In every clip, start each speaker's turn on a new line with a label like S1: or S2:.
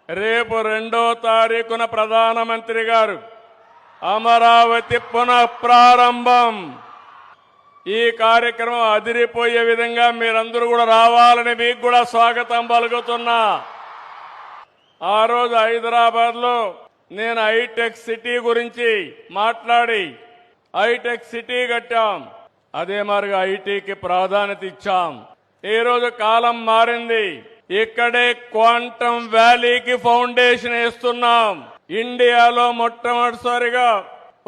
S1: రేపు 2వ తారీఖున ప్రధానమంత్రి గారు అమరావతి పునః ప్రారంభం. ఈ కార్యక్రమం అదిరిపోయే విధంగా మీరందరూ కూడా రావాలని మీకు కూడా స్వాగతం పలుకుతున్నా. ఆ రోజు హైదరాబాద్ లో నేను హైటెక్ సిటీ గురించి మాట్లాడి హైటెక్ సిటీ కట్టాం. అదే మరిగా ఐటీకి ప్రాధాన్యత ఇచ్చాం. ఈ రోజు కాలం మారింది. ఇక్కడే క్వాంటమ్ వ్యాలీకి ఫౌండేషన్ వేస్తున్నాం. ఇండియాలో మొట్టమొదటిసారిగా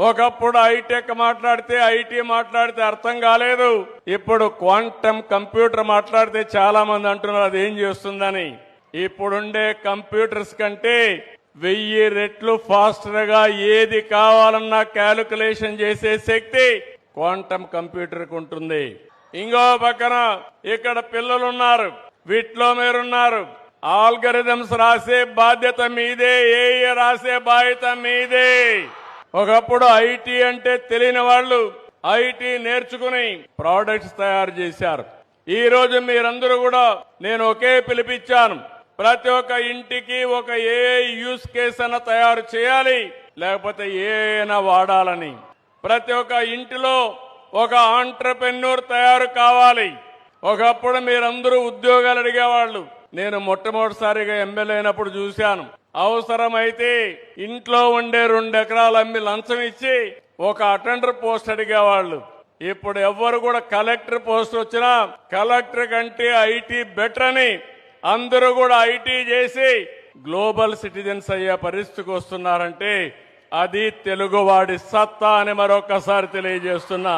S1: ఒకప్పుడు హైటెక్ మాట్లాడితే ఐటీ మాట్లాడితే అర్థం కాలేదు. ఇప్పుడు క్వాంటమ్ కంప్యూటర్ మాట్లాడితే చాలా మంది అంటున్నారు అది ఏం చేస్తుందని. ఇప్పుడుండే కంప్యూటర్స్ కంటే 1000 రెట్లు ఫాస్టర్ గా ఏది కావాలన్నా క్యాలిక్యులేషన్ చేసే శక్తి క్వాంటమ్ కంప్యూటర్ కు ఉంటుంది. ఇంకో పక్కన ఇక్కడ పిల్లలున్నారు, వీటిలో మీరున్నారు. ఆల్గరిథమ్స్ రాసే బాధ్యత మీదే, ఏఏ రాసే బాధ్యత మీదే. ఒకప్పుడు ఐటీ అంటే తెలియని వాళ్ళు ఐటీ నేర్చుకుని ప్రోడక్ట్స్ తయారు చేశారు. ఈ రోజు మీరందరూ కూడా నేను ఒకే పిలిపించాను. ప్రతి ఒక్క ఇంటికి ఒక ఏఐ యూస్ కేస్ అన్న తయారు చేయాలి, లేకపోతే ఏఐనా వాడాలని. ప్రతి ఒక్క ఇంటిలో ఒక ఆంట్రప్రెన్యూర్ తయారు కావాలి. ఒకప్పుడు మీరందరూ ఉద్యోగాలు అడిగేవాళ్ళు. నేను మొట్టమొదటిసారిగా ఎమ్మెల్యే అయినప్పుడు చూశాను. అవసరమైతే ఇంట్లో ఉండే 2 ఎకరాలు అమ్మి లంచం ఇచ్చి ఒక అటెండర్ పోస్ట్ అడిగేవాళ్ళు. ఇప్పుడు ఎవ్వరు కూడా కలెక్టర్ పోస్ట్ వచ్చినా కలెక్టర్ కంటే ఐటీ బెటర్ అని అందరూ కూడా ఐటీ చేసి గ్లోబల్ సిటిజన్స్ అయ్యే పరిస్థితికి వస్తున్నారంటే అది తెలుగువాడి సత్తా అని మరొకసారి తెలియజేస్తున్నా.